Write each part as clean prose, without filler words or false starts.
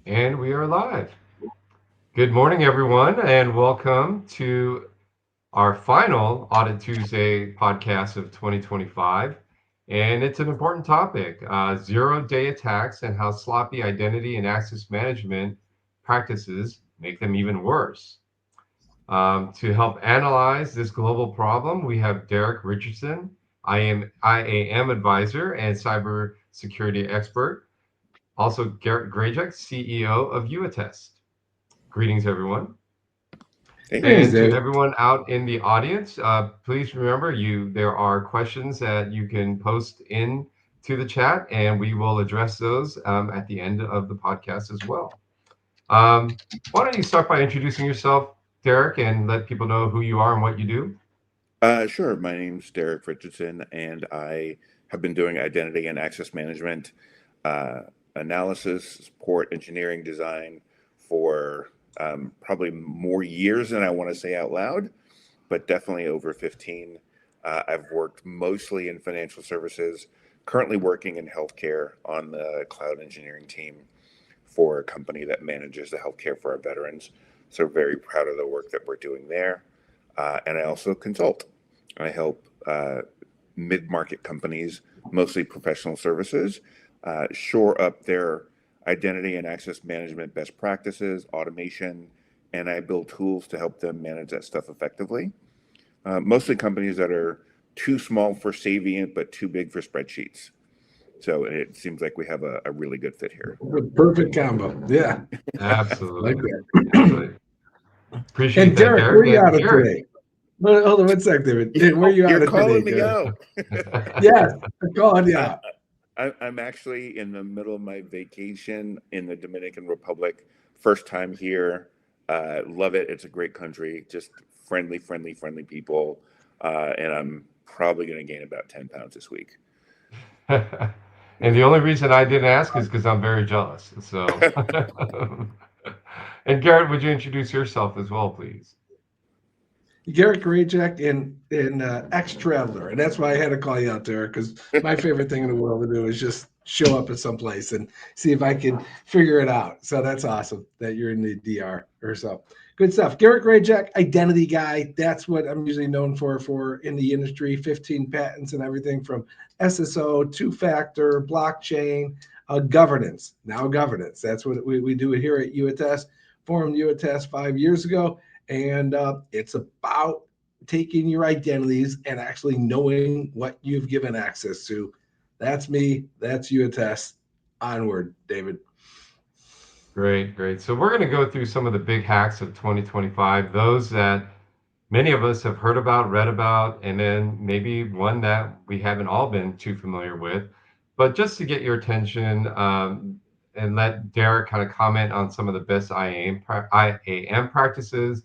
And we are live. Good morning, everyone, and welcome to our final Audit Tuesday podcast of 2025. And it's an important topic, zero-day attacks and how sloppy identity and access management practices make them even worse. To help analyze this global problem, we have Darrick Richardson, IAM advisor and cybersecurity expert. Also, Garret Grajek, CEO of YouAttest. Greetings, everyone. Hey, And to Dave. everyone out in the audience, please remember there are questions that you can post in to the chat, and we will address those at the end of the podcast as well. Why don't you start by introducing yourself, Darrick, and let people know who you are and what you do? sure. My name's Darrick Richardson, and I have been doing identity and access management, uh, analysis, support, engineering, design for probably more years than I want to say out loud, but definitely over 15. I've worked mostly in financial services, currently working in healthcare on the cloud engineering team for a company that manages the healthcare for our veterans. So, very proud of the work that we're doing there. And I also consult. I help mid market companies, mostly professional services, shore up their identity and access management best practices, automation, and I build tools to help them manage that stuff effectively. Mostly companies that are too small for Savient, but too big for spreadsheets. So it seems like we have a really good fit here. The perfect combo. Yeah, like Absolutely. that. Absolutely. Appreciate And that, Derek, where Darrick. are you And out of Garrett. today? Hold on one sec, David. Hey, where are you out You're of today, calling me Derek? out. Yes, I'm calling you I, out. I'm actually in the middle of my vacation in the Dominican Republic. First time here. Love it. It's a great country. Just friendly people. And I'm probably going to gain about 10 pounds this week. And the only reason I didn't ask is because I'm very jealous. So, and Garrett, would you introduce yourself as well, please? Garret Grajek and ex-traveler, and that's why I had to call you out there because my favorite thing in the world to do is just show up at some place and see if I can figure it out. So that's awesome that you're in the DR or so. Good stuff. Garret Grajek, identity guy. That's what I'm usually known for in the industry. 15 patents and everything from SSO, two-factor, blockchain, governance. Now governance. That's what we do here at UAttest. Formed UAttest 5 years ago, and it's about taking your identities and actually knowing what you've given access to. That's me. That's you attest. Onward, David. Great, great. So we're going to go through some of the big hacks of 2025, those that many of us have heard about, read about, and then maybe one that we haven't all been too familiar with. But just to get your attention and let Derek kind of comment on some of the best IAM practices.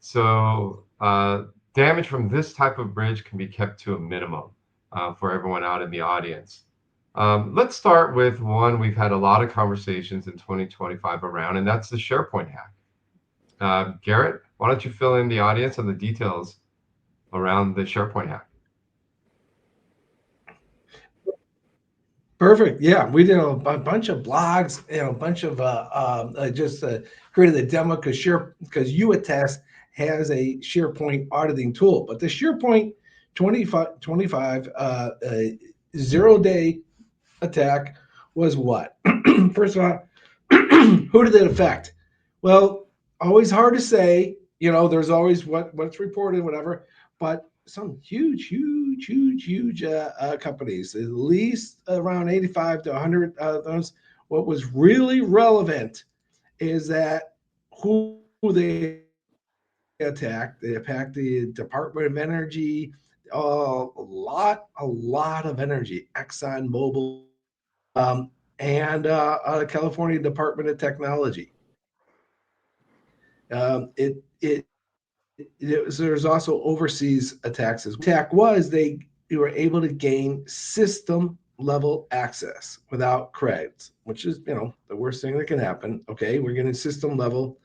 So damage from this type of bridge can be kept to a minimum for everyone out in the audience. Let's start with one we've had a lot of conversations in 2025 around, and that's the SharePoint hack. Garrett, why don't you fill in the audience on the details around the SharePoint hack? Perfect. Yeah, we did a bunch of blogs, a bunch of just created a demo because UAttest has a SharePoint auditing tool, but the SharePoint 25 zero-day attack was what? First of all, who did it affect? Well, always hard to say. There's always what's reported, whatever. But some huge companies, at least around 85 to 100 of those. What was really relevant is that who they attacked. They attacked the Department of Energy, a lot of energy, ExxonMobil, and California Department of Technology. There's also overseas attacks as well. Attack was they were able to gain system level access without creds, which is the worst thing that can happen. Okay, we're getting system level.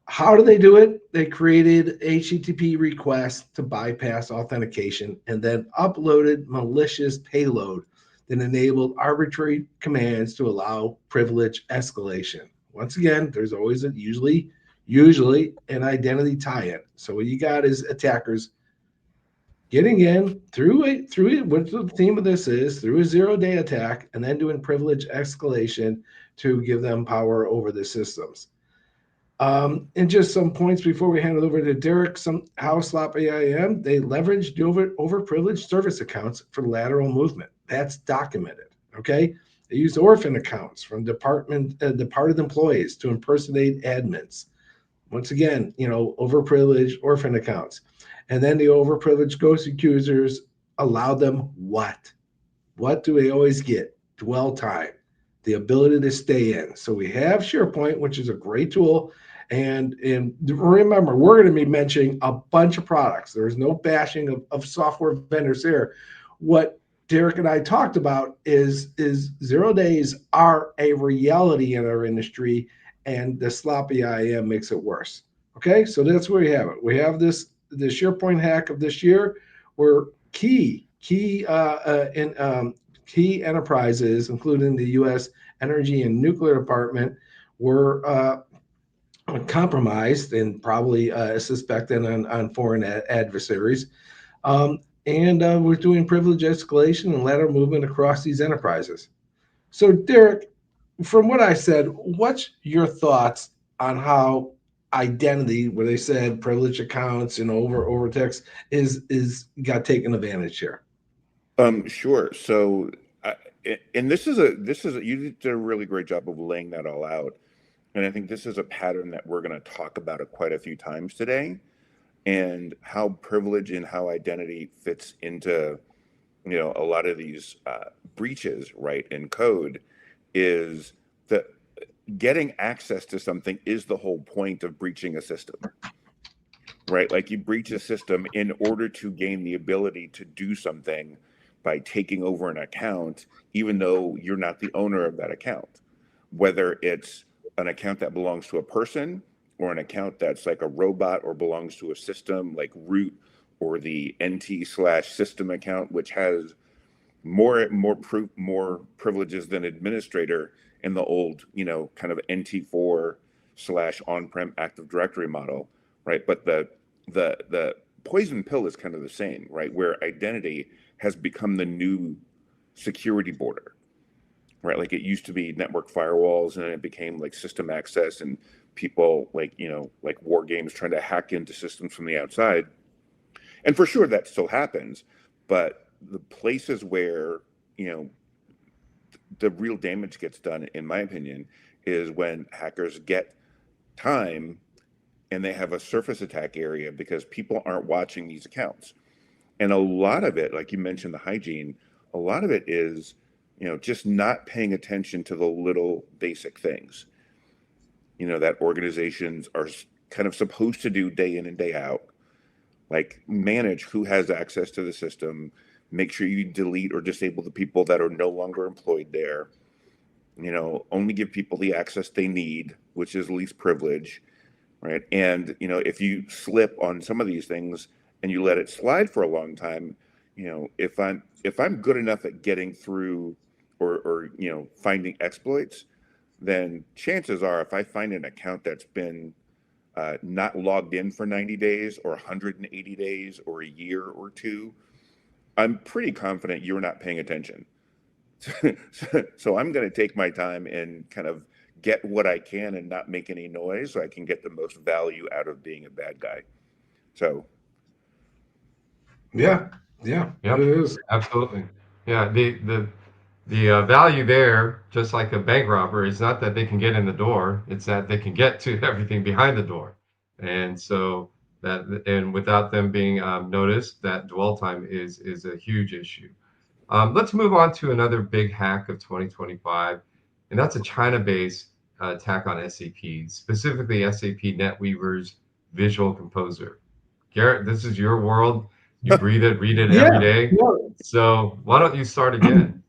How do they do it? They created HTTP requests to bypass authentication and then uploaded malicious payload that enabled arbitrary commands to allow privilege escalation. Once again, there's always usually an identity tie-in. So what you got is attackers getting in through what the theme of this is, through a zero-day attack, and then doing privilege escalation to give them power over the systems. And just some points before we hand it over to Darrick. How sloppy IAM, they leveraged overprivileged service accounts for lateral movement. That's documented. Okay, they used orphan accounts from departed employees to impersonate admins. Once again, overprivileged orphan accounts. And then the overprivileged ghost accusers allowed them what? What do they always get? Dwell time, the ability to stay in. So we have SharePoint, which is a great tool. And remember, we're going to be mentioning a bunch of products. There's no bashing of software vendors here. What Darrick and I talked about is 0 days are a reality in our industry, and the sloppy IAM makes it worse. Okay, so that's where we have it. We have the SharePoint hack of this year, where key enterprises, including the U.S. Energy and Nuclear Department, were compromised and probably suspected on foreign adversaries. And we're doing privilege escalation and lateral movement across these enterprises. So, Darrick, from what I said, what's your thoughts on how identity, where they said privileged accounts and overtext is got taken advantage here? Sure. So, and this is you did a really great job of laying that all out. And I think this is a pattern that we're going to talk about quite a few times today, and how privilege and how identity fits into, a lot of these breaches, right, in code, is that getting access to something is the whole point of breaching a system, right? Like, you breach a system in order to gain the ability to do something by taking over an account, even though you're not the owner of that account, whether it's an account that belongs to a person, or an account that's like a robot or belongs to a system like root, or the NT/system account, which has more privileges than administrator in the old, kind of NT4/on-prem Active Directory model, right? But the poison pill is kind of the same, right? Where identity has become the new security border. Right, like it used to be network firewalls, and then it became like system access, and people like war games trying to hack into systems from the outside. And for sure that still happens, but the places where the real damage gets done, in my opinion, is when hackers get time and they have a surface attack area because people aren't watching these accounts. And a lot of it, like you mentioned, the hygiene, a lot of it is just not paying attention to the little basic things, that organizations are kind of supposed to do day in and day out, like manage who has access to the system, make sure you delete or disable the people that are no longer employed there, only give people the access they need, which is least privilege, right? And, if you slip on some of these things and you let it slide for a long time, if I'm good enough at getting through or finding exploits, then chances are, if I find an account that's been not logged in for 90 days or 180 days or a year or two, I'm pretty confident you're not paying attention. So I'm going to take my time and kind of get what I can and not make any noise, so I can get the most value out of being a bad guy. So Yeah, Yep, it is. absolutely. Yeah, the value there, just like a bank robber, is not that they can get in the door; it's that they can get to everything behind the door. And so without them being noticed, that dwell time is a huge issue. Let's move on to another big hack of 2025, and that's a China-based attack on SAP, specifically SAP NetWeaver's Visual Composer. Garret, this is your world. You breathe it, read it every day. So why don't you start again?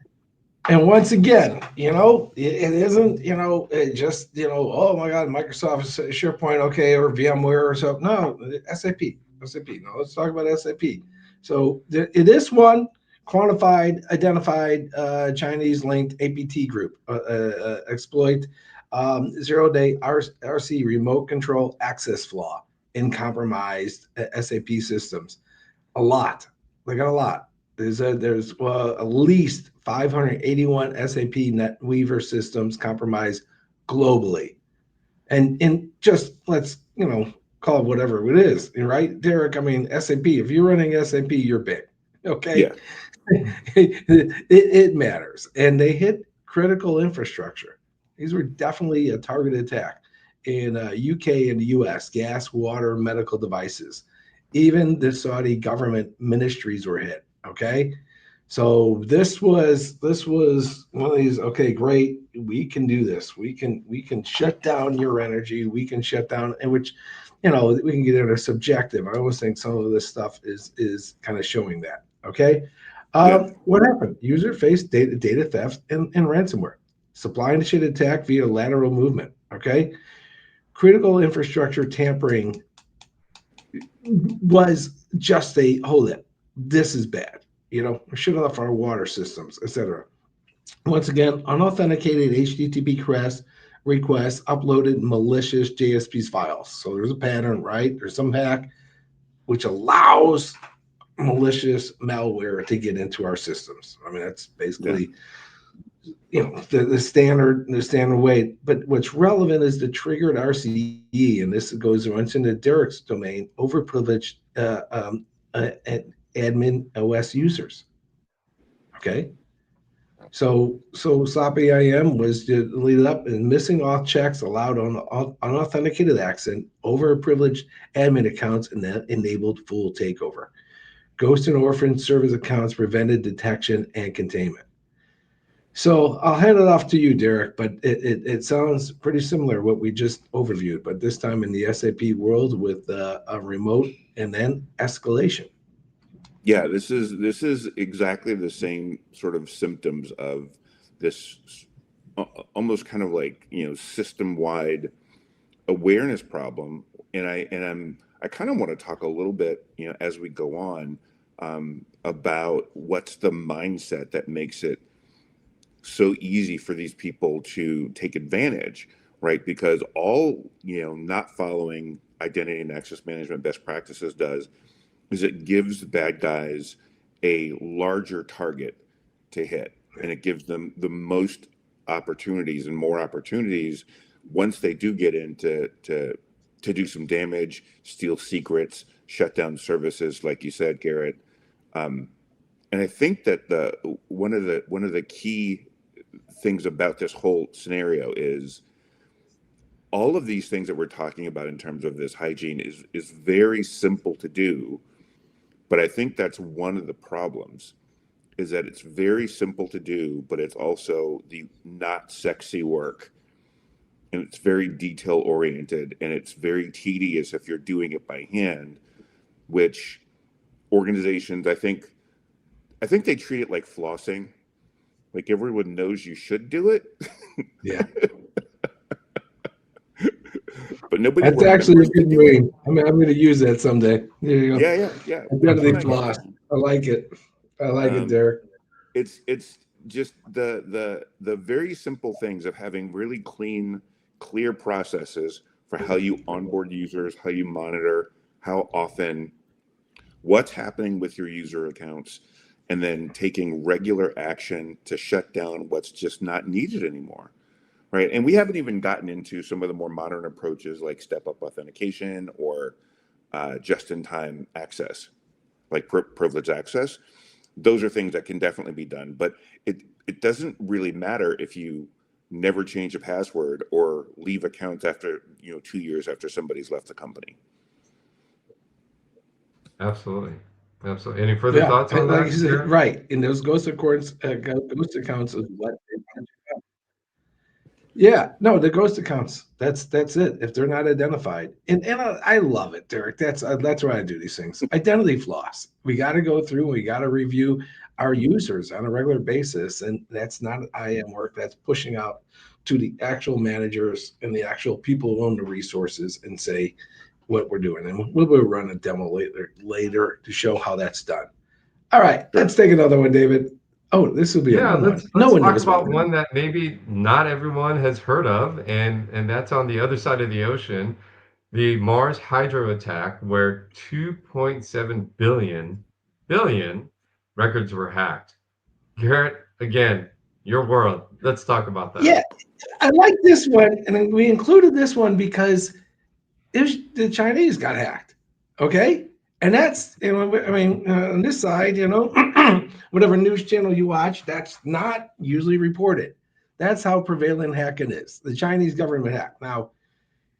And once again, it isn't, it just, oh my God, Microsoft, SharePoint, okay, or VMware or something. No, SAP. No, let's talk about SAP. So it is one quantified, identified Chinese linked APT group exploit. Zero-day RC remote control access flaw in compromised SAP systems. A lot. They got a lot. There's at least 581 SAP NetWeaver systems compromised globally. And just let's call it whatever it is, right, Darrick? I mean, SAP. If you're running SAP, you're big. Okay, Yeah. it matters, and they hit critical infrastructure. These were definitely a targeted attack in UK and the US, gas, water, medical devices. Even the Saudi government ministries were hit. Okay, so this was one of these. Okay, great, we can do this. We can shut down your energy. We can shut down, and which, we can get into subjective. I always think some of this stuff is kind of showing that. Okay, what happened? User faced data theft and ransomware. Supply and chain attack via lateral movement. Okay, critical infrastructure tampering was just a hold it. This is bad. Shut off our water systems, etc. Once again, unauthenticated HTTP requests uploaded malicious JSP's files. So there's a pattern, right? There's some hack which allows malicious malware to get into our systems. I mean, that's basically the standard way. But what's relevant is the triggered RCE, and this goes into Darrick's domain, overprivileged admin OS users. Okay, so SOP IAM was deleted up, and missing auth checks allowed on unauthenticated access, overprivileged admin accounts, and then enabled full takeover. Ghost and orphan service accounts prevented detection and containment. So I'll hand it off to you, Darrick, but it sounds pretty similar what we just overviewed, but this time in the SAP world with a remote and then escalation. Yeah, this is exactly the same sort of symptoms of this almost kind of like system-wide awareness problem, and I kind of want to talk a little bit as we go on about what's the mindset that makes it so easy for these people to take advantage, right? Because all not following identity and access management best practices does is it gives the bad guys a larger target to hit, and it gives them the most opportunities and more opportunities once they do get into to do some damage, steal secrets, shut down services, like you said, Garret. And I think that one of the key things about this whole scenario is all of these things that we're talking about in terms of this hygiene is very simple to do. But I think that's one of the problems, is that it's very simple to do, but it's also the not sexy work. And it's very detail oriented, and it's very tedious if you're doing it by hand, which organizations, I think they treat it like flossing. Like everyone knows you should do it. Yeah. But nobody. That's actually a good name. I'm going to use that someday. There you go. Yeah. Identity floss. I like it. I like it, Darrick. It's just the very simple things of having really clear processes for how you onboard users, how you monitor, how often, what's happening with your user accounts, and then taking regular action to shut down what's just not needed anymore. Right. And we haven't even gotten into some of the more modern approaches like step-up authentication or just-in-time access, like privileged access. Those are things that can definitely be done. But it doesn't really matter if you never change a password or leave accounts after 2 years after somebody's left the company. Absolutely. Any further thoughts on like that? You said, right. And those ghost accounts is what they want. Yeah, no, the ghost accounts. That's it. If they're not identified, and I love it, Darrick. That's why I do these things. Identity floss. We got to go through. We got to review our users on a regular basis, and that's not IAM work. That's pushing out to the actual managers and the actual people who own the resources and say what we're doing. And we'll run a demo later to show how that's done. All right, let's take another one, David. Oh, this would be a Yeah, fun one. let's No let's one talk knows about about that. one that maybe not everyone has heard of, and that's on the other side of the ocean, the Mars hydro attack, where 2.7 billion records were hacked. Garrett, again, your world. Let's talk about that. Yeah, I like this one, and we included this one because the Chinese got hacked. Okay, and that's I mean on this side, whatever news channel you watch, that's not usually reported. That's how prevalent hacking is. The Chinese government hack. Now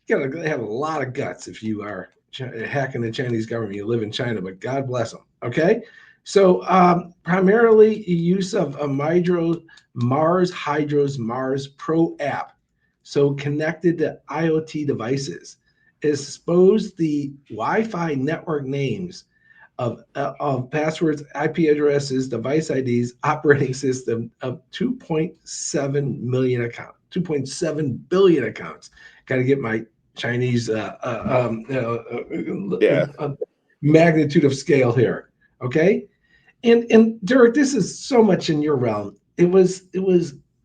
you gotta have a lot of guts if you are hacking the Chinese government. You live in China, but God bless them. Okay, so primarily use of a Mars Hydro's Mars Pro app, so connected to IoT devices, exposed the Wi-Fi network names of passwords, IP addresses, device IDs, operating system of 2.7 million accounts, 2.7 billion accounts. Got to get my Chinese Yeah. magnitude of scale here. Okay, and Derek, this is so much in your realm. It was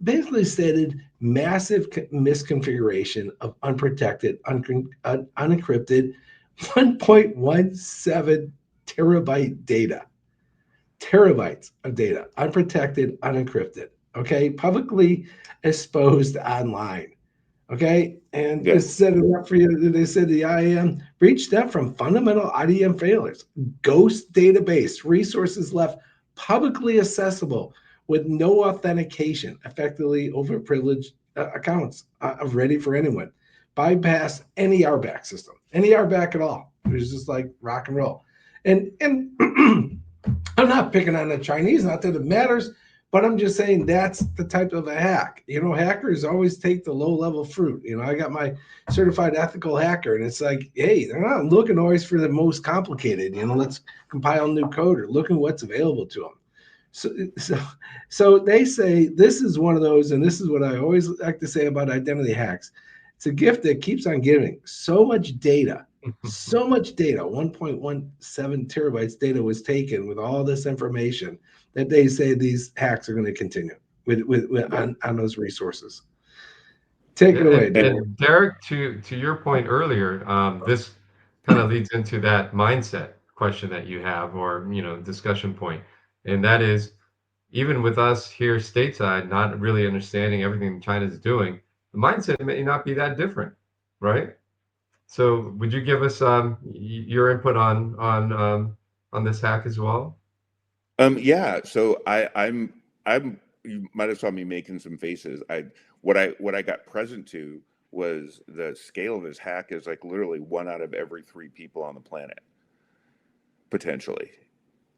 basically stated massive misconfiguration of unprotected, unencrypted 1.17 terabyte data, terabytes of data, unprotected, unencrypted. Okay, publicly exposed online. Okay, and Yeah. just set it up for you. They said the IAM breached that from fundamental IDM failures, ghost database, resources left publicly accessible with no authentication, effectively overprivileged accounts ready for anyone, bypass any RBAC system, any RBAC at all. It was just like rock and roll. And I'm not picking on the Chinese, not that it matters, but I'm just saying that's the type of a hack. Hackers always take the low level fruit. I got my certified ethical hacker, and it's like, hey, they're not looking always for the most complicated. Let's compile new code or look at what's available to them. So they say this is one of those, and this is what I always like to say about identity hacks. It's a gift that keeps on giving. So much data, 1.17 terabytes data was taken with all this information that they say these hacks are going to continue with on those resources. Take it away, Derek. And Derek, to your point earlier, this kind of leads into that mindset question that you have, or discussion point, and that is, even with us here stateside, not really understanding everything China's doing, the mindset may not be that different, right? So, would you give us your input on this hack as well? Yeah. So I'm. You might have saw me making some faces. What I got present to was the scale of this hack is like literally 1 out of every 3 people on the planet potentially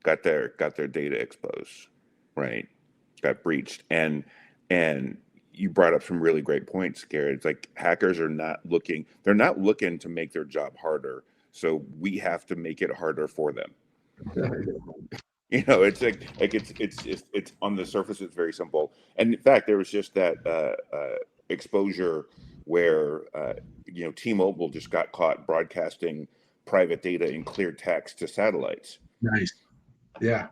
got their data exposed, right? Got breached, and you brought up some really great points, Garrett. It's like hackers are not looking. They're not looking to make their job harder, so we have to make it harder for them. It's like it's on the surface it's very simple. And in fact, there was just that exposure where T-Mobile just got caught broadcasting private data in clear text to satellites. Nice. Yeah.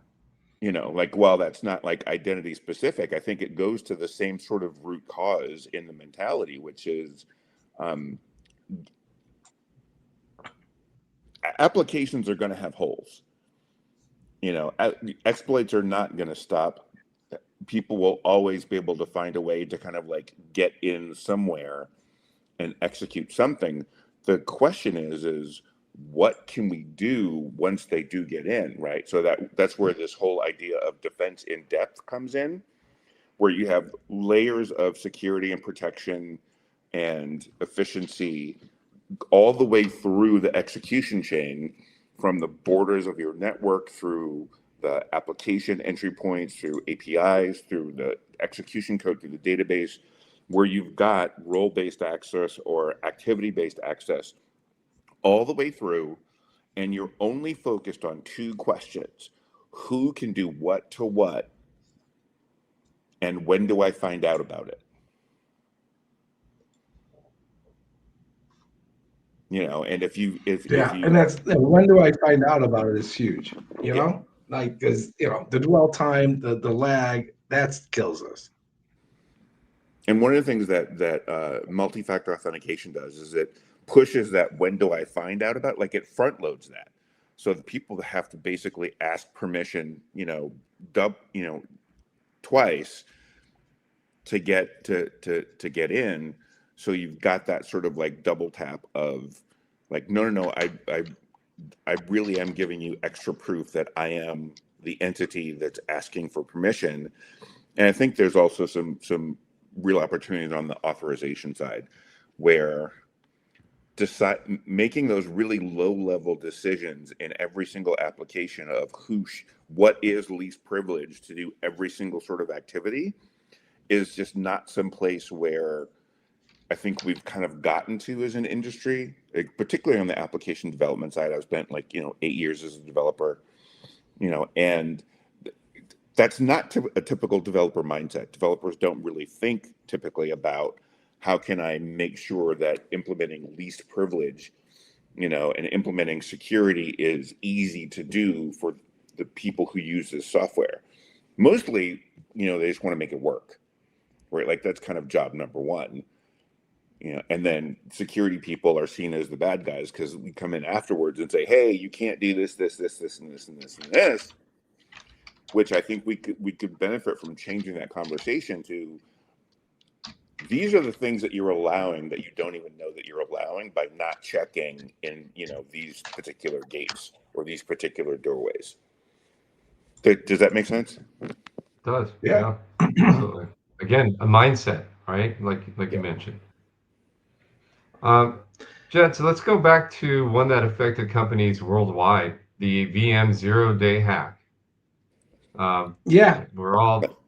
Like, while that's not like identity specific, I think it goes to the same sort of root cause in the mentality, which is applications are going to have holes. Exploits are not going to stop. People will always be able to find a way to kind of like get in somewhere and execute something. The question is what can we do once they do get in, right? So that's where this whole idea of defense in depth comes in, where you have layers of security and protection and efficiency all the way through the execution chain, from the borders of your network through the application entry points, through APIs, through the execution code, through the database, where you've got role-based access or activity-based access all the way through, and you're only focused on 2 questions. Who can do what to what, and when do I find out about it? And if you And when do I find out about it is huge, yeah, like, because the dwell time, the lag, That kills us. And one of the things that multi-factor authentication does is it pushes that when do I find out about, like it front loads that. So the people have to basically ask permission, twice to get to get in. So you've got that sort of like double tap of like, no, I really am giving you extra proof that I am the entity that's asking for permission. And I think there's also some real opportunities on the authorization side where making those really low level decisions in every single application of what is least privileged to do every single sort of activity is just not some place where I think we've kind of gotten to as an industry, particularly on the application development side. I've spent 8 years as a developer, and that's not a typical developer mindset. Developers don't really think typically about how can I make sure that implementing least privilege, and implementing security is easy to do for the people who use this software. Mostly, they just want to make it work, right? Like that's kind of job number one. And then security people are seen as the bad guys because we come in afterwards and say, hey, you can't do this, and this, and this, which I think we could benefit from changing that conversation to these are the things that you're allowing that you don't even know that you're allowing by not checking in, these particular gates or these particular doorways. Does that make sense? It does. Yeah. Absolutely. Again, a mindset, right? Like you mentioned. Jed, so let's go back to one that affected companies worldwide, the VM zero-day hack. Yeah.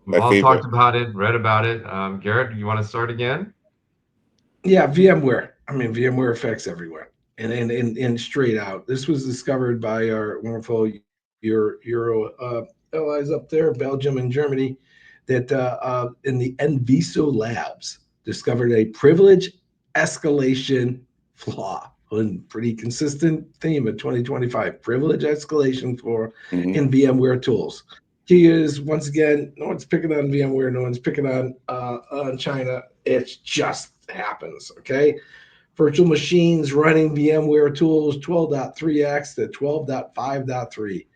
We've all talked about it, read about it. Garret, you want to start again? Yeah, VMware. I mean, VMware affects everywhere, and straight out. This was discovered by our wonderful Euro allies up there, Belgium and Germany, that in the NVISO labs discovered a privilege escalation flaw. And pretty consistent theme of 2025: privilege escalation flaw in VMware tools. Key is, once again, no one's picking on VMware, no one's picking on China. It just happens, okay? Virtual machines running VMware tools 12.3x to 12.5.3.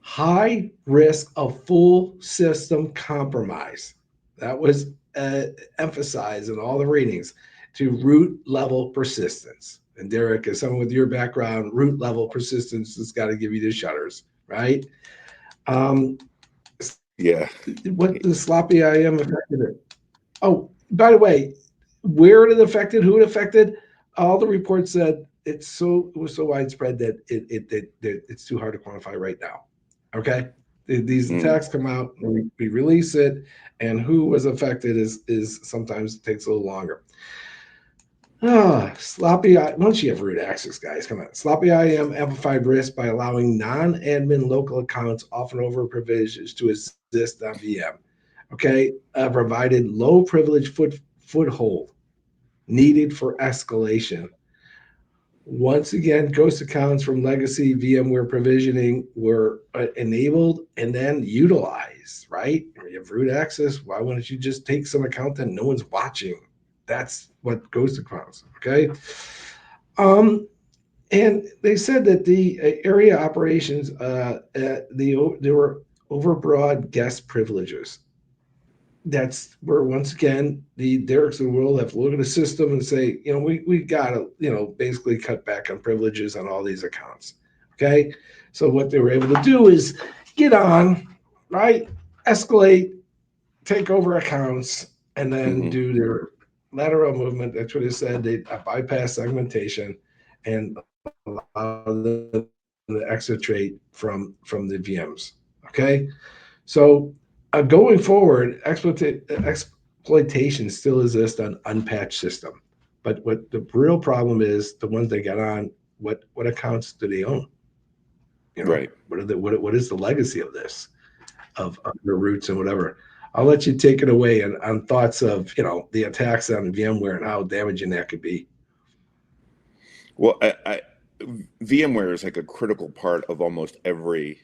High risk of full system compromise. That was emphasized in all the ratings to root level persistence. And Darrick, as someone with your background, root level persistence has got to give you the shudders, right? Yeah. What the sloppy IAM affected it? Oh, by the way, where it affected, who it affected, all the reports said it was so widespread that it's too hard to quantify right now. Okay, these attacks come out, we release it, and who was affected is sometimes takes a little longer. Sloppy. Once you have root access, guys, come on. Sloppy IAM amplified risk by allowing non-admin local accounts, often overprivileged, to exist on VM. Okay, provided low privilege foothold needed for escalation. Once again, ghost accounts from legacy VMware provisioning were enabled and then utilized, right? You have root access. Why wouldn't you just take some account that no one's watching? That's what ghost accounts, okay? And they said that the area operations, there were overbroad guest privileges. That's where, once again, the Darricks of the world have to look at the system and say, we got to, basically cut back on privileges on all these accounts. Okay. So what they were able to do is get on, right? Escalate, take over accounts, and then do their lateral movement. That's what it said. They bypass segmentation and allow them to exfiltrate from the VMs. Okay. So going forward, exploitation still exists on unpatched system. But what the real problem is, the ones that got on, what accounts do they own? Right. What is the legacy of this, of the roots and whatever? I'll let you take it away on thoughts of the attacks on VMware and how damaging that could be. Well, VMware is like a critical part of almost every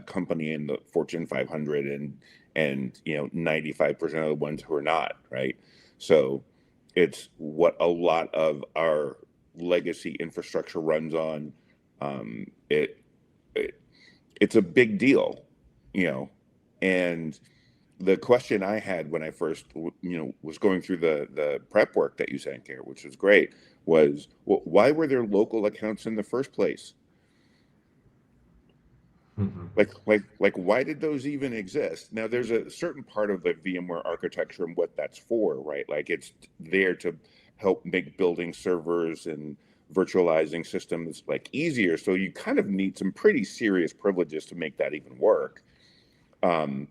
company in the Fortune 500 and 95% of the ones who are not, right? So it's what a lot of our legacy infrastructure runs on. It it's a big deal, and the question I had when I first, was going through the prep work that you sent here, which was great, was, well, why were there local accounts in the first place? Mhm. Like, why did those even exist? Now, there's a certain part of the VMware architecture and what that's for, right? Like, it's there to help make building servers and virtualizing systems like easier. So you kind of need some pretty serious privileges to make that even work. Um,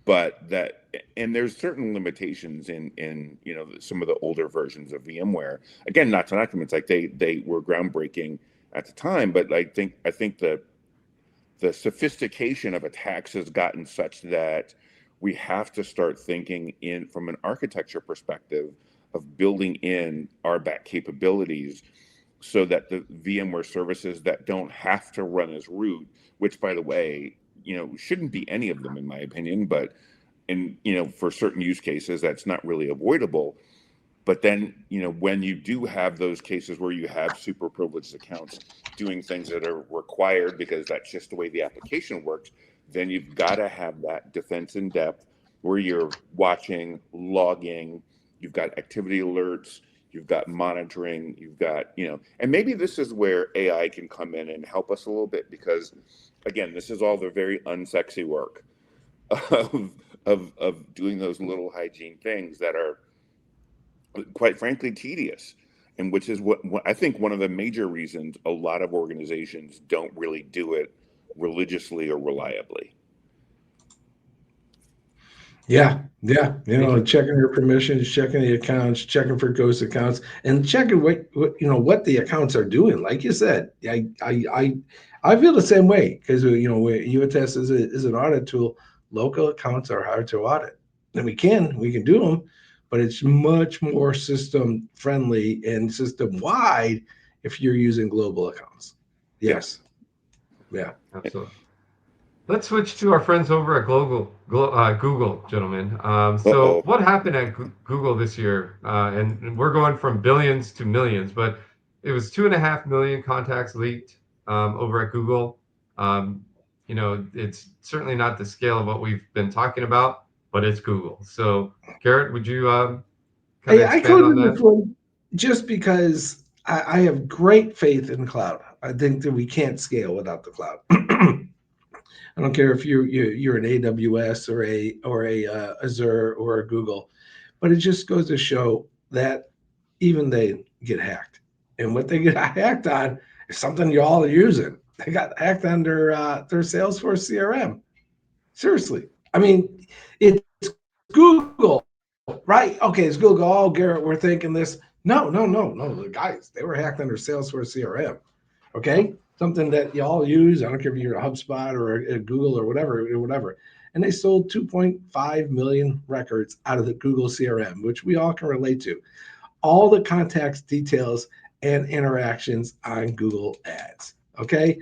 but that, and there's certain limitations in some of the older versions of VMware. Again, not to knock them, it's like they were groundbreaking at the time, but I think the sophistication of attacks has gotten such that we have to start thinking in from an architecture perspective of building in RBAC capabilities so that the VMware services that don't have to run as root, which by the way, shouldn't be any of them in my opinion, but for certain use cases that's not really avoidable. But then, when you do have those cases where you have super privileged accounts doing things that are required because that's just the way the application works, then you've got to have that defense in depth where you're watching, logging, you've got activity alerts, you've got monitoring, you've got, and maybe this is where AI can come in and help us a little bit because, again, this is all the very unsexy work of doing those little hygiene things that are quite frankly tedious, and which is what I think one of the major reasons a lot of organizations don't really do it religiously or reliably. Yeah, Thank you. checking your permissions, checking the accounts, checking for ghost accounts, and checking what the accounts are doing. Like you said, I feel the same way because YouAttest is an audit tool. Local accounts are hard to audit, and we can do them, but it's much more system friendly and system wide if you're using global accounts. Yeah. Yes, yeah. Absolutely. Let's switch to our friends over at Google, gentlemen. So Uh-oh. what happened at Google this year? And we're going from billions to millions, but it was 2.5 million contacts leaked over at Google. It's certainly not the scale of what we've been talking about, but it's Google. So Garrett, would you kind of I expand on included that? this one just because I have great faith in the cloud. I think that we can't scale without the cloud. I don't care if you're an AWS or a Azure or a Google, but it just goes to show that even they get hacked, and what they get hacked on is something you all are using. They got hacked on their Salesforce CRM. Seriously, I mean, it's Google, right? Okay, it's Google. Oh, Garrett, we're thinking this. No. The guys, they were hacked under Salesforce CRM. Okay, something that y'all use. I don't care if you're a HubSpot or a Google or whatever. And they sold 2.5 million records out of the Google CRM, which we all can relate to. All the contacts, details, and interactions on Google Ads. Okay,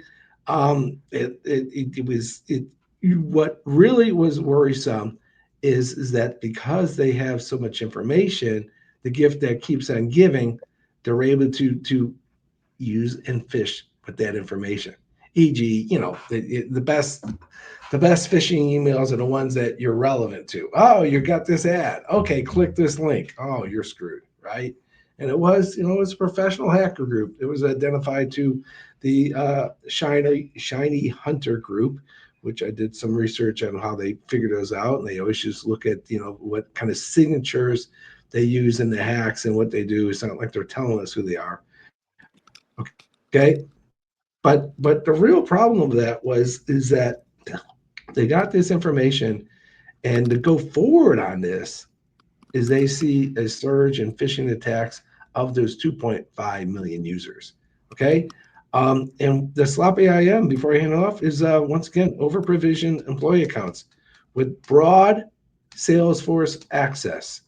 what really was worrisome is that because they have so much information, the gift that keeps on giving, they're able to use and fish with that information. E.g., the best phishing emails are the ones that you're relevant to. Oh, you got this ad. Okay, click this link. Oh, you're screwed, right? And it was a professional hacker group. It was identified to the Shiny Hunter group, which I did some research on how they figured those out. And they always just look at what kind of signatures they use in the hacks and what they do. It's not like they're telling us who they are. Okay, but the real problem of that is that they got this information, and to go forward on this is they see a surge in phishing attacks of those 2.5 million users. Okay, and the sloppy IAM, before I hand it off, is once again overprovisioned employee accounts with broad Salesforce access.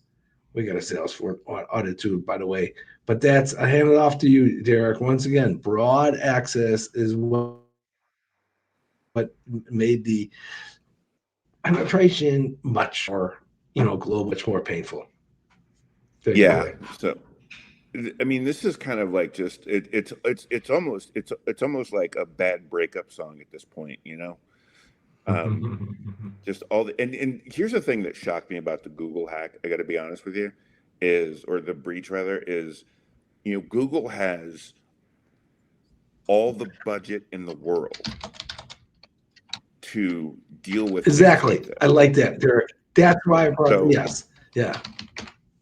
We got a Salesforce audit too, by the way. But I hand it off to you, Darrick. Once again, broad access is what what made the penetration much more, global, much more painful. Take it away. So I mean, this is kind of like just it's almost like a bad breakup song at this point, just all the and here's the thing that shocked me about the Google hack. I got to be honest with you, or the breach rather, is Google has all the budget in the world to deal with Exactly. Like I like that, Darrick. That's why I brought yes. Yeah.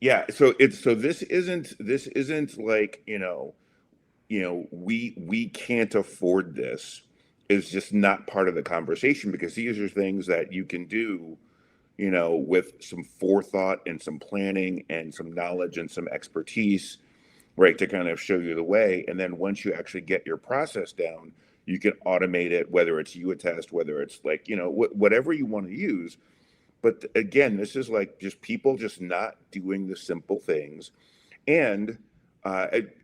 Yeah. So this isn't like, we can't afford this is just not part of the conversation, because these are things that you can do, with some forethought and some planning and some knowledge and some expertise, right, to kind of show you the way. And then once you actually get your process down, you can automate it, whether it's YouAttest, whether it's like, whatever you want to use. But again, this is like just people just not doing the simple things. And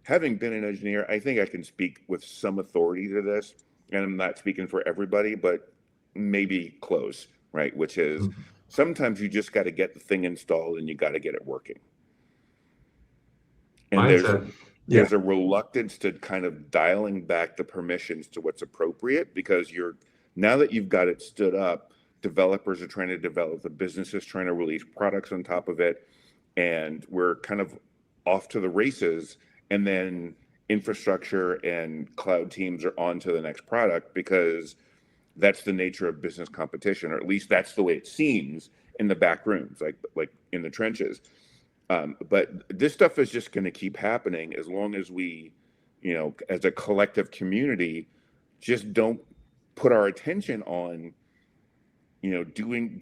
having been an engineer, I think I can speak with some authority to this. And I'm not speaking for everybody, but maybe close, right? Which is sometimes you just got to get the thing installed and you got to get it working. And there's a reluctance to kind of dialing back the permissions to what's appropriate, because now that you've got it stood up, developers are trying to develop, the business is trying to release products on top of it, and we're kind of off to the races. And then infrastructure and cloud teams are on to the next product, because that's the nature of business competition, or at least that's the way it seems in the back rooms, like in the trenches. But this stuff is just going to keep happening as long as we, as a collective community, just don't put our attention on, doing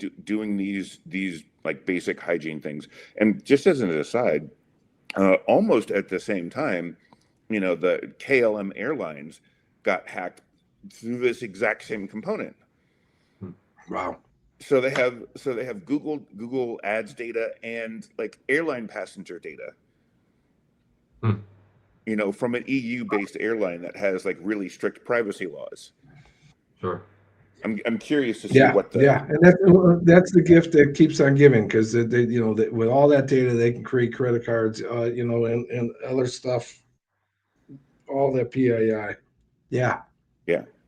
these like basic hygiene things. And just as an aside, almost at the same time, the KLM Airlines got hacked through this exact same component. Wow. So they have Google Ads data and like airline passenger data. From an EU-based airline that has like really strict privacy laws. Sure. I'm curious to see what the and that's the gift that keeps on giving, because they with all that data they can create credit cards, and other stuff, all that PII. Yeah.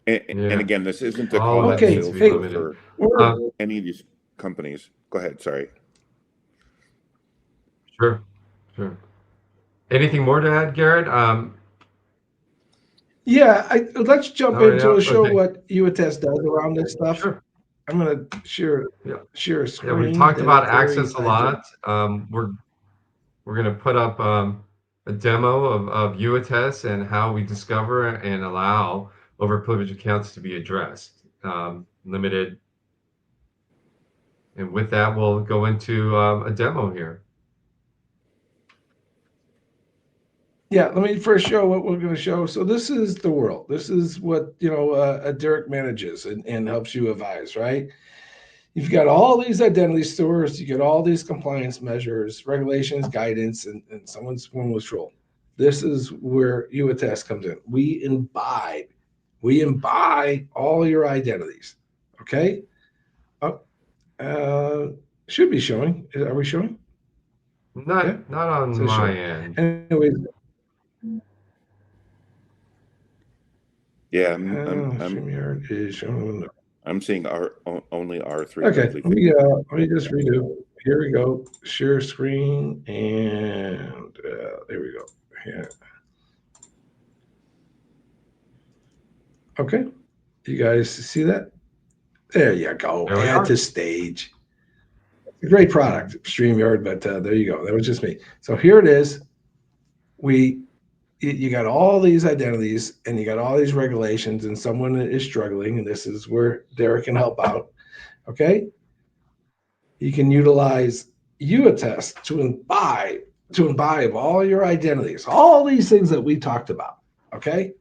And again, this isn't a All call that out needs to sales be for limited. any of these companies. Go ahead. Sorry. Sure. Anything more to add, Garret? Let's jump into and show what YouAttest does around this stuff. Sure. I'm going to share a screen. Yeah, we talked about access a lot. We're going to put up a demo of YouAttest and how we discover and allow overprivileged accounts to be addressed, limited. And with that, we'll go into a demo here. Yeah, let me first show what we're going to show. So this is the world. This is what Darrick manages and helps you advise, right? You've got all these identity stores, you get all these compliance measures, regulations, guidance, and someone's control. This is where YouAttest comes in. We imbibe all your identities. Okay. Should be showing. Are we showing? Not on my end. Anyways. Yeah, StreamYard is showing. I'm seeing only R3. Okay, let me just redo. Here we go. Share screen, and there we go. Yeah. Okay, you guys see that? There you go. Add to stage. A great product, StreamYard, but there you go. That was just me. So here it is. You got all these identities and you got all these regulations, and someone is struggling, and this is where Darrick can help out. Okay. You can utilize YouAttest to imbibe all your identities, all these things that we talked about. Okay.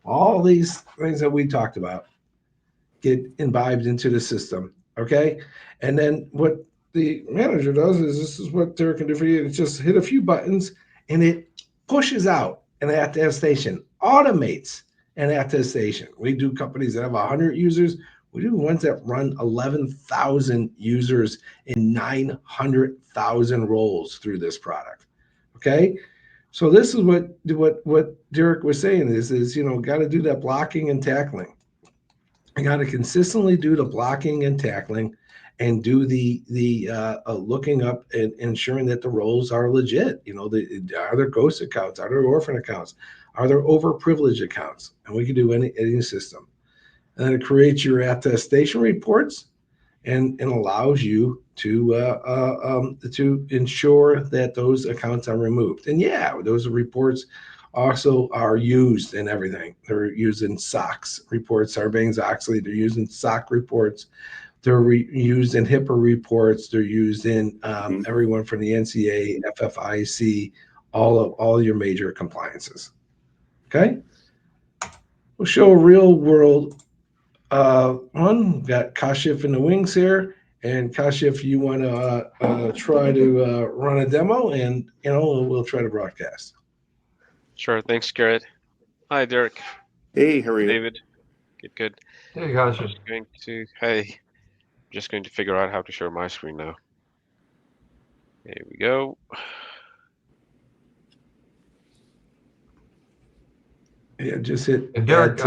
All these things that we talked about get imbibed into the system. Okay. And then what the manager does is, this is what Darrick can do for you. It's just hit a few buttons and it pushes out an attestation, automates an attestation. We do companies that have 100 users. We do ones that run 11,000 users and 900,000 roles through this product. Okay, so this is what Darrick was saying is got to do that blocking and tackling. I got to consistently do the blocking and tackling, and do the looking up and ensuring that the roles are legit. Are there ghost accounts? Are there orphan accounts? Are there overprivileged accounts? And we can do any system. And then it creates your attestation reports and allows you to ensure that those accounts are removed. And yeah, those reports also are used in everything. They're using SOX reports, Sarbanes-Oxley. They're using SOC reports. They're used in HIPAA reports. They're used in everyone from the NCA, FFIC, all your major compliances. Okay, we'll show a real world one. We've got Kashif in the wings here, and Kashif, you want to try to run a demo, and we'll try to broadcast. Sure. Thanks, Garret. Hi, Darrick. Hey, how are you? David. Good. Hey, gosh. Just going to figure out how to share my screen now. Here we go. Yeah, just hit. And Darrick,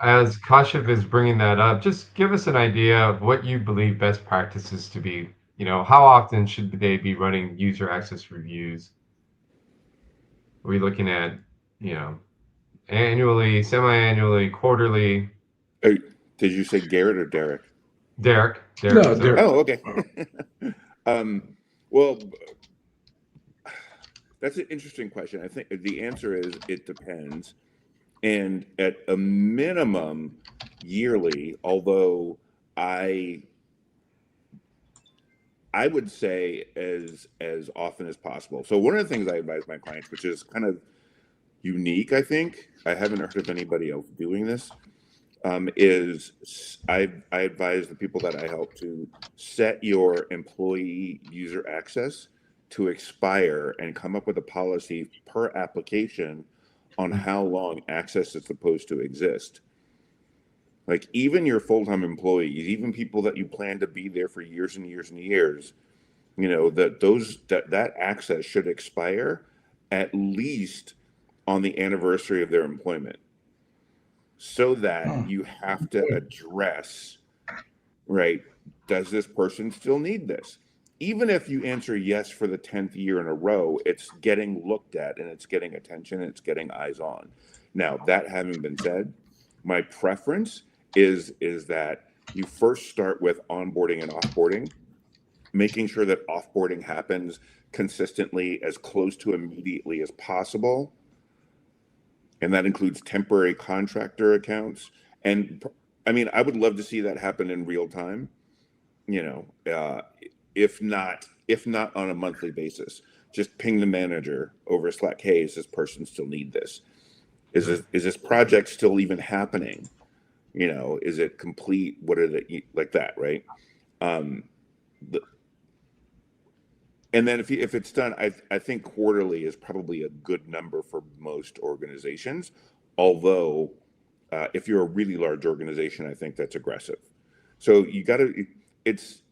as Kashif is bringing that up, just give us an idea of what you believe best practices to be. How often should they be running user access reviews? Are we looking at, annually, semi-annually, quarterly? Did you say Garret or Darrick? Darrick. No, Darrick. Oh, okay. Well, that's an interesting question. I think the answer is it depends. And at a minimum, yearly, although I would say as often as possible. So one of the things I advise my clients, which is kind of unique, I think, I haven't heard of anybody else doing this, is I advise the people that I help to set your employee user access to expire and come up with a policy per application on how long access is supposed to exist. Like even your full-time employees, even people that you plan to be there for years and years and years, that access should expire at least on the anniversary of their employment, so that you have to address, right, does this person still need this? Even if you answer yes for the 10th year in a row, it's getting looked at and it's getting attention and it's getting eyes on. Now, that having been said, my preference is that you first start with onboarding and offboarding, making sure that offboarding happens consistently as close to immediately as possible. And that includes temporary contractor accounts. And I mean, I would love to see that happen in real time, if not on a monthly basis. Just ping the manager over Slack, hey, does this person still need this? Is this project still even happening? Is it complete? What are they like that, right? And then if it's done, I think quarterly is probably a good number for most organizations. Although, if you're a really large organization, I think that's aggressive. So it's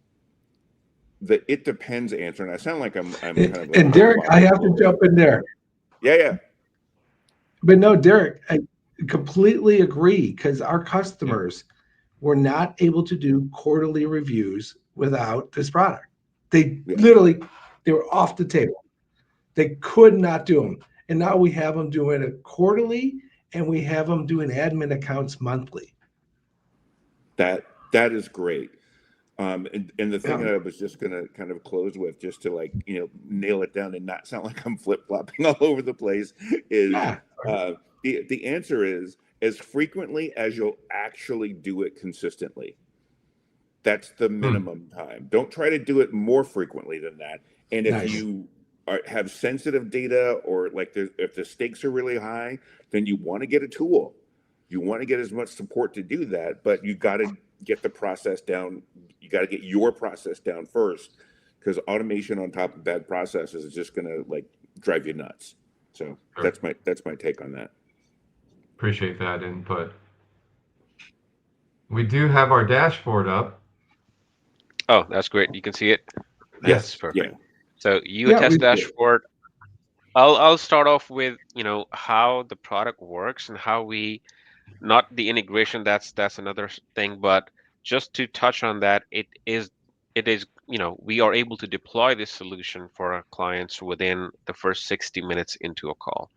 the it depends answer, and I sound like I'm kind of like, and Darrick, I have to jump in there. Yeah. But no, Darrick, I completely agree, because our customers were not able to do quarterly reviews without this product. They literally, they were off the table. They could not do them. And now we have them doing it quarterly, and we have them doing admin accounts monthly. That is great. And the thing that I was just going to kind of close with, just to nail it down and not sound like I'm flip-flopping all over the place, is the answer is as frequently as you'll actually do it consistently. That's the minimum time. Don't try to do it more frequently than that. And if you have sensitive data, or if the stakes are really high, then you want to get a tool. You want to get as much support to do that, but you got to get the process down. You got to get your process down first, because automation on top of bad processes is just going to drive you nuts. So that's my take on that. Appreciate that input. We do have our dashboard up. Oh, that's great. You can see it. That's Yes, perfect. yeah. So Yeah, we YouAttest do. dashboard. I'll start off with, how the product works and how we, not the integration, that's another thing, but just to touch on that, it is, we are able to deploy this solution for our clients within the first 60 minutes into a call.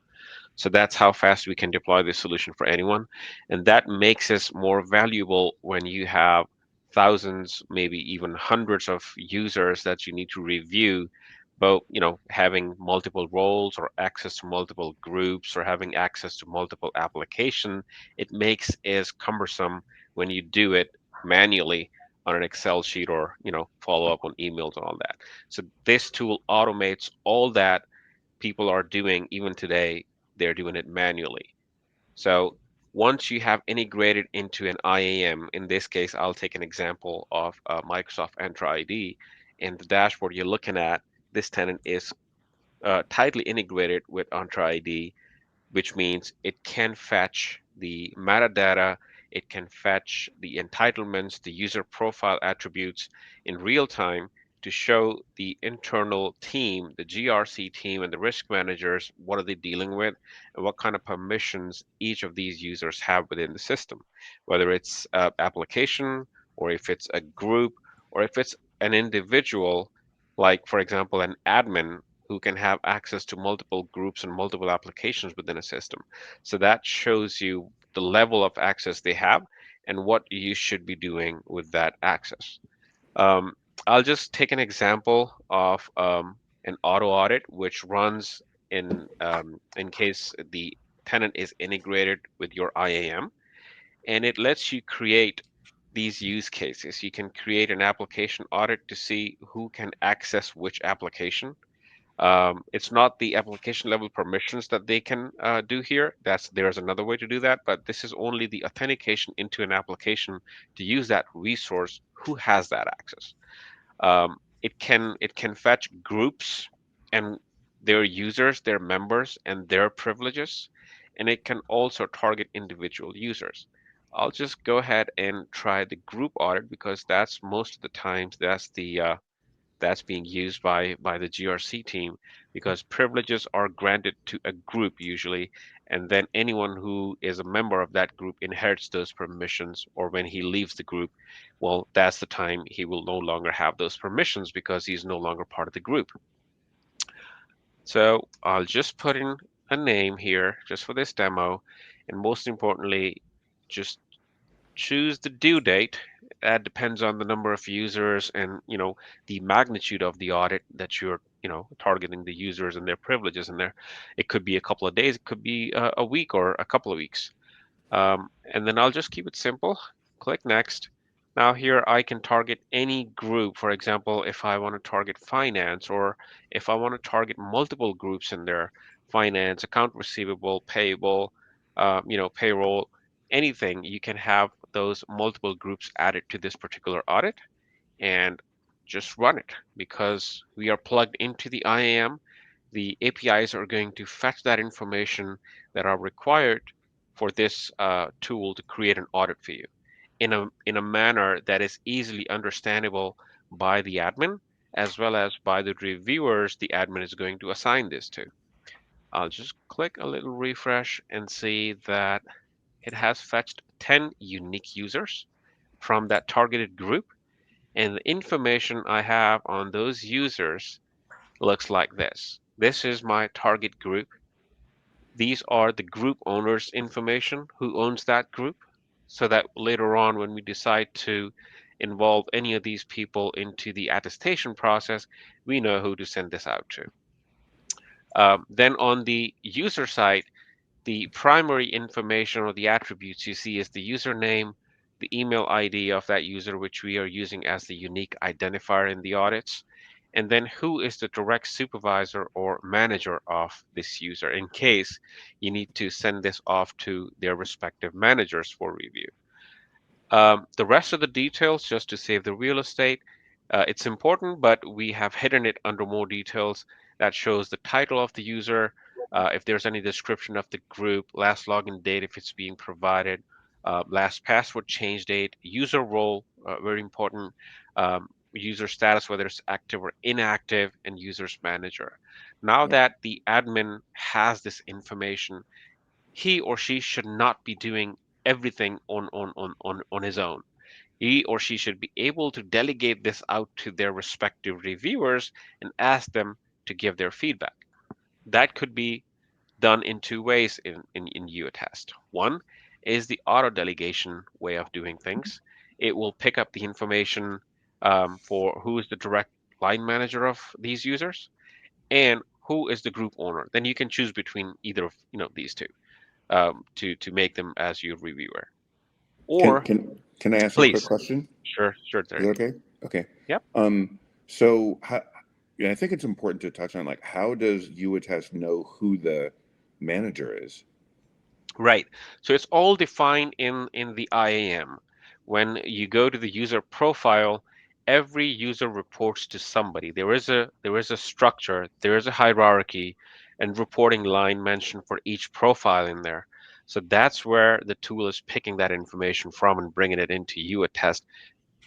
So that's how fast we can deploy this solution for anyone. And that makes us more valuable when you have thousands, maybe even hundreds of users that you need to review, but having multiple roles or access to multiple groups or having access to multiple application, it makes it cumbersome when you do it manually on an Excel sheet or follow up on emails and all that. So this tool automates all that people are doing even today. They're doing it manually. So once you have integrated into an IAM, in this case, I'll take an example of Microsoft Entra ID. In the dashboard you're looking at, this tenant is tightly integrated with Entra ID, which means it can fetch the metadata, it can fetch the entitlements, the user profile attributes in real time to show the internal team, the GRC team, and the risk managers what are they dealing with and what kind of permissions each of these users have within the system, whether it's an application or if it's a group or if it's an individual, like for example, an admin who can have access to multiple groups and multiple applications within a system. So that shows you the level of access they have and what you should be doing with that access. Um, I'll just take an example of an auto audit which runs in case the tenant is integrated with your IAM, and it lets you create these use cases. You can create an application audit to see who can access which application. It's not the application level permissions that they can do here. There's another way to do that, but this is only the authentication into an application to use that resource. Who has that access? It can fetch groups and their users, their members, and their privileges, and it can also target individual users. I'll just go ahead and try the group audit because that's most of the times that's being used by the GRC team, because privileges are granted to a group usually, and then anyone who is a member of that group inherits those permissions, or when he leaves the group, well, that's the time he will no longer have those permissions because he's no longer part of the group. So I'll just put in a name here just for this demo, and most importantly, just choose the due date. That depends on the number of users and the magnitude of the audit that you're targeting the users and their privileges in there. It could be a couple of days, it could be a week or a couple of weeks. And then I'll just keep it simple. Click next. Now here I can target any group. For example, if I want to target finance, or if I want to target multiple groups in there, finance, account receivable, payable, payroll, anything, you can have those multiple groups added to this particular audit and just run it because we are plugged into the IAM. The APIs are going to fetch that information that are required for this tool to create an audit for you in a manner that is easily understandable by the admin as well as by the reviewers the admin is going to assign this to. I'll just click a little refresh and see that it has fetched 10 unique users from that targeted group, and the information I have on those users looks like this. This is my target group. These are the group owners' information, who owns that group, so that later on when we decide to involve any of these people into the attestation process, we know who to send this out to. Then on the user side, the primary information or the attributes you see is the username, the email ID of that user, which we are using as the unique identifier in the audits, and then who is the direct supervisor or manager of this user in case you need to send this off to their respective managers for review. The rest of the details, just to save the real estate, it's important, but we have hidden it under more details that shows the title of the user, if there's any description of the group, last login date if it's being provided, last password change date, user role, very important, user status, whether it's active or inactive, and users manager. Now Yep. that the admin has this information, he or she should not be doing everything on his own. He or she should be able to delegate this out to their respective reviewers and ask them to give their feedback. That could be done in two ways in YouAttest. One is the auto delegation way of doing things. It will pick up the information for who is the direct line manager of these users and who is the group owner. Then you can choose between either of these two to make them as your reviewer. Can Or can I ask a quick please, question? sure, Is that Derek. okay? Okay. Yep. So I think it's important to touch on, like, how does YouAttest know who the manager is? Right. So it's all defined in the IAM. When you go to the user profile, every user reports to somebody. There is a structure, there is a hierarchy, and reporting line mentioned for each profile in there. So that's where the tool is picking that information from and bringing it into YouAttest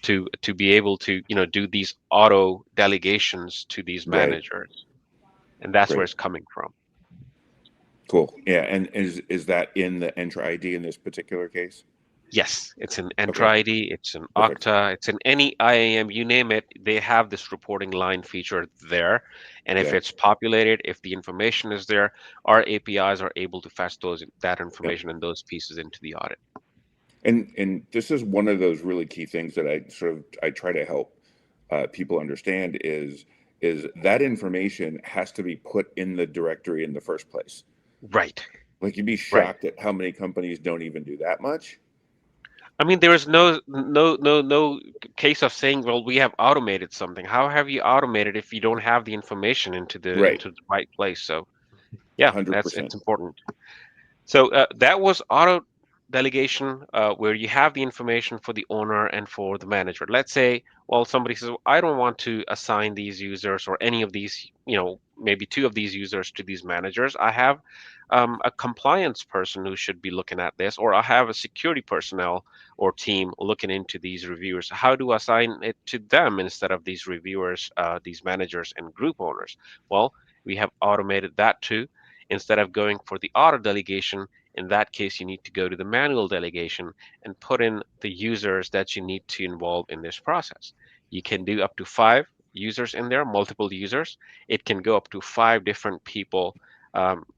to be able to do these auto delegations to these Right. managers, and that's where Great. it's coming from. Cool. Yeah. And is that in the Entra ID in this particular case? Yes, it's an Okay. Entra ID, it's an Perfect. Okta, it's in any IAM, you name it, they have this reporting line feature there. And if Yeah. it's populated, if the information is there, our APIs are able to fetch that Yep. information and those pieces into the audit. And this is one of those really key things that I try to help people understand is that information has to be put in the directory in the first place. Right, Like, you'd be right. shocked at how many companies don't even do that much. I mean, there is no case of saying, well, we have automated something. How have you automated if you don't have the information into the Right. right place? So yeah, it's 100%. important. So that was auto delegation, where you have the information for the owner and for the manager. Let's say, well, somebody says, I don't want to assign these users or any of these, maybe two of these users to these managers. I have a compliance person who should be looking at this, or I have a security personnel or team looking into these reviewers. How do I assign it to them instead of these reviewers, these managers and group owners? Well, we have automated that too. Instead of going for the auto delegation, in that case, you need to go to the manual delegation and put in the users that you need to involve in this process. You can do up to 5 users in there, multiple users. It can go up to 5 different people,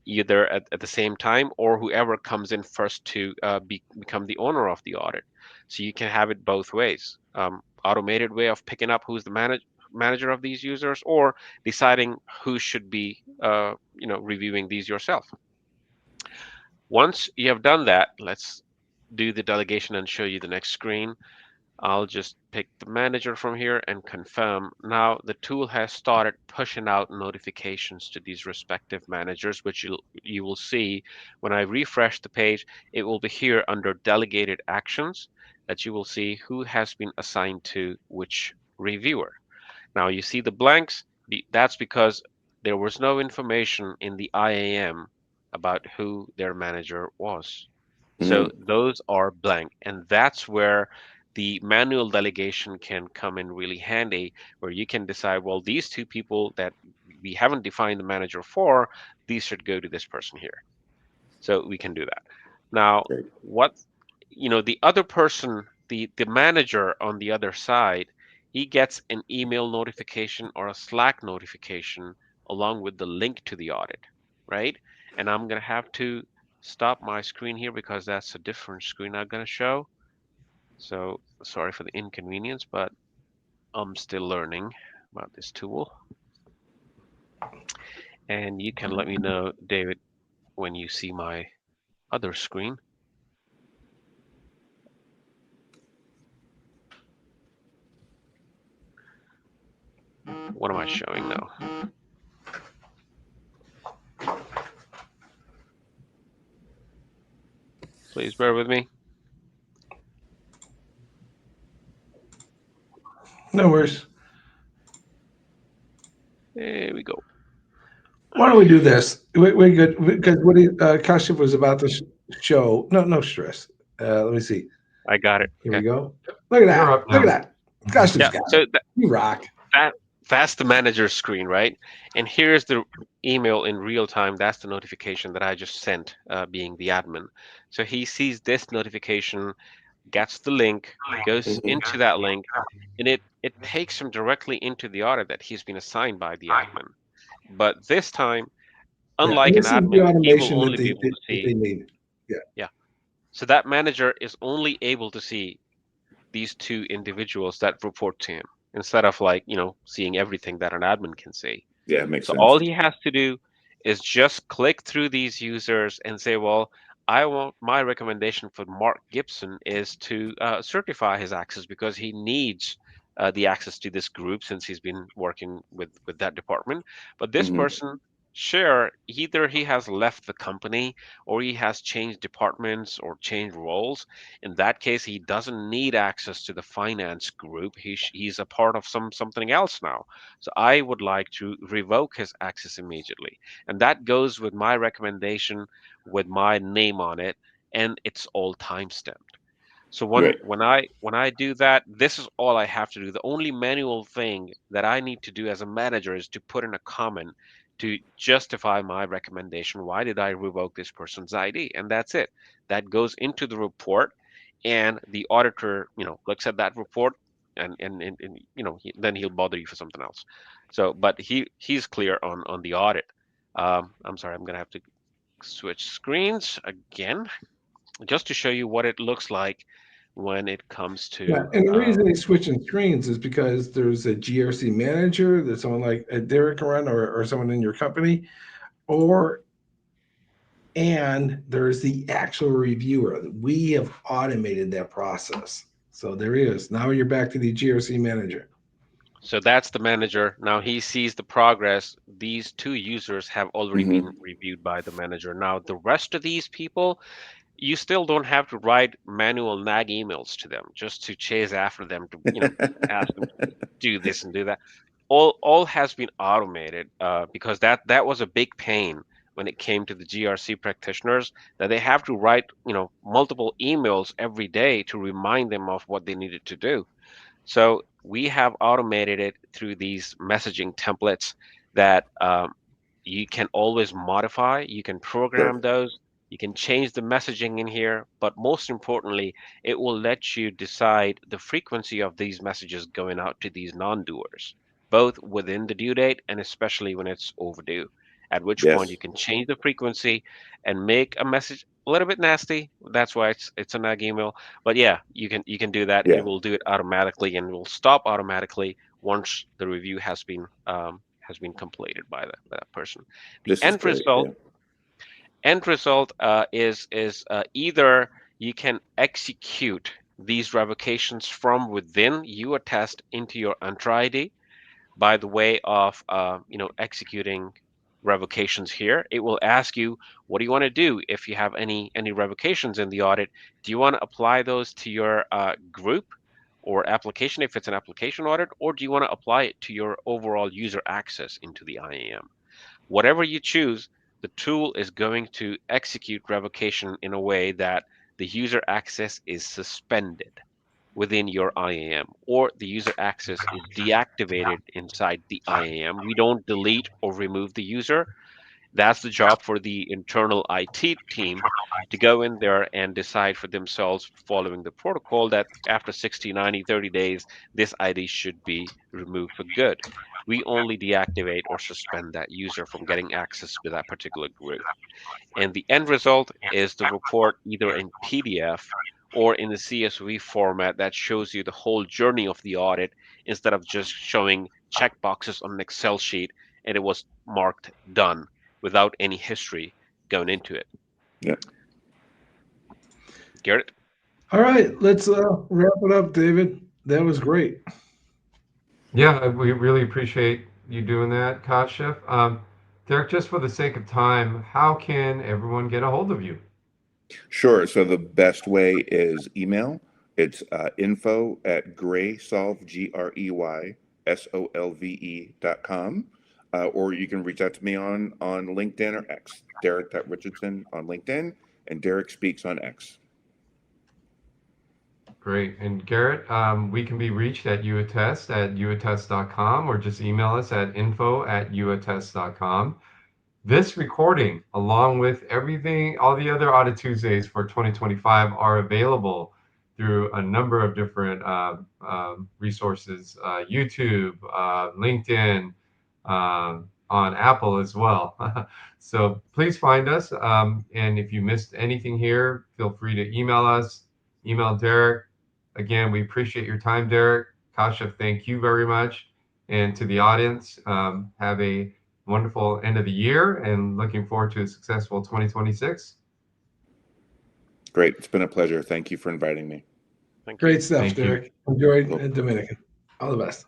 either at the same time or whoever comes in first to become the owner of the audit. So you can have it both ways. Automated way of picking up who's the manager of these users, or deciding who should be reviewing these yourself. Once you have done that, let's do the delegation and show you the next screen. I'll just pick the manager from here and confirm. Now the tool has started pushing out notifications to these respective managers, which you will see when I refresh the page. It will be here under delegated actions that you will see who has been assigned to which reviewer. Now you see the blanks. That's because there was no information in the IAM about who their manager was. So Mm, those are blank. And that's where the manual delegation can come in really handy, where you can decide, well, these two people that we haven't defined the manager for, these should go to this person here. So we can do that. Now, great. what the other person, the manager on the other side, he gets an email notification or a Slack notification along with the link to the audit, right? And I'm gonna have to stop my screen here because that's a different screen I'm gonna show. So sorry for the inconvenience, but I'm still learning about this tool. And you can let me know, David, when you see my other screen. What am I showing now? Please bear with me. No worries. There we go. Why don't we do this? We're good because what Kashif was about to show. No stress. Let me see. I got it. Here Okay. we go. Look at You're that. up Look now. at that. Gosh, this Yeah. guy. So You rock. that that's the manager screen, right? And here's the email in real time. That's the notification that I just sent, being the admin. So he sees this notification, gets the link, goes Mhm. into that link, and it takes him directly into the audit that he's been assigned by the admin. But this time, Yeah, and unlike an this is the admin, he will automation that only be they able to that they see, need. Yeah. yeah. So that manager is only able to see these two individuals that report to him instead of, like, seeing everything that an admin can see. Yeah, it makes So sense. all he has to do is just click through these users and say, well, I want my recommendation for Mark Gibson is to certify his access because he needs the access to this group since he's been working with that department. But this Hmm. person, sure, either he has left the company or he has changed departments or changed roles. In that case, he doesn't need access to the finance group. He's a part of something else now. So I would like to revoke his access immediately. And that goes with my recommendation with my name on it, and it's all time stamped. So Right. when I do that, this is all I have to do. The only manual thing that I need to do as a manager is to put in a comment to justify my recommendation. Why did I revoke this person's ID? And that's it. That goes into the report, and the auditor, looks at that report, and then he'll bother you for something else. So, but he's clear on the audit. I'm sorry, I'm gonna have to switch screens again just to show you what it looks like when it comes Yeah, to and the reason he's switching screens is because there's a GRC manager, there's someone like a Darrick run or someone in your company, or and there's the actual reviewer. We have automated that process. So there he is. Now you're back to the GRC manager. so that's the manager. Now he sees the progress. These two users have already been Hmm. reviewed by the manager. Now the rest of these people, you still don't have to write manual nag emails to them just to chase after them to, ask them to do this and do that. All has been automated, because that was a big pain when it came to the GRC practitioners, that they have to write, multiple emails every day to remind them of what they needed to do. So we have automated it through these messaging templates that, you can always modify. You can Sure. program those. You can change the messaging in here. But most importantly, it will let you decide the frequency of these messages going out to these non-doers, both within the due date and especially when it's overdue. At which point you Yes. can change the frequency and make a message a little bit nasty. That's why it's a nag email. But yeah, you can do that. It Yeah. will do it automatically and will stop automatically once the review has been completed by that person. The This is great. Yeah. end result is either you can execute these revocations from within YouAttest into your Entra ID by the way of executing revocations here. It will ask you, what do you want to do if you have any revocations in the audit? Do you want to apply those to your group or application if it's an application audit, or do you want to apply it to your overall user access into the IAM? Whatever you choose, the tool is going to execute revocation in a way that the user access is suspended within your IAM, or the user access is deactivated inside the IAM. We don't delete or remove the user. That's the job for the internal IT team to go in there and decide for themselves, following the protocol, that after 60, 90, 30 days, this ID should be removed for good. We only deactivate or suspend that user from getting access to that particular group. And the end result is the report either in PDF or in the CSV format that shows you the whole journey of the audit instead of just showing checkboxes on an Excel sheet and it was marked done without any history going into it. Yeah. Garrett? All right, let's wrap it up, David. That was great. Yeah, we really appreciate you doing that, Kashif. Derek, just for the sake of time, how can everyone get a hold of you? Sure. So the best way is email. It's info@greysolve, GREYSOLVE.com. Or you can reach out to me on LinkedIn or X, Darrick Richardson on LinkedIn, and Darrick Speaks on X. Great. And Garret, we can be reached at YouAttest at youattest.com, or just email us at info@youattest.com. This recording, along with everything, all the other Audit Tuesdays for 2025, are available through a number of different resources, YouTube, LinkedIn, on Apple as well. So please find us. And if you missed anything here, feel free to email us, email Darrick. Again, we appreciate your time, Darrick. Kasha, thank you very much. And to the audience, have a wonderful end of the year and looking forward to a successful 2026. Great. It's been a pleasure. Thank you for inviting me. Thank you. Great stuff, Thank you. Darrick. Enjoy in Dominican. All the best.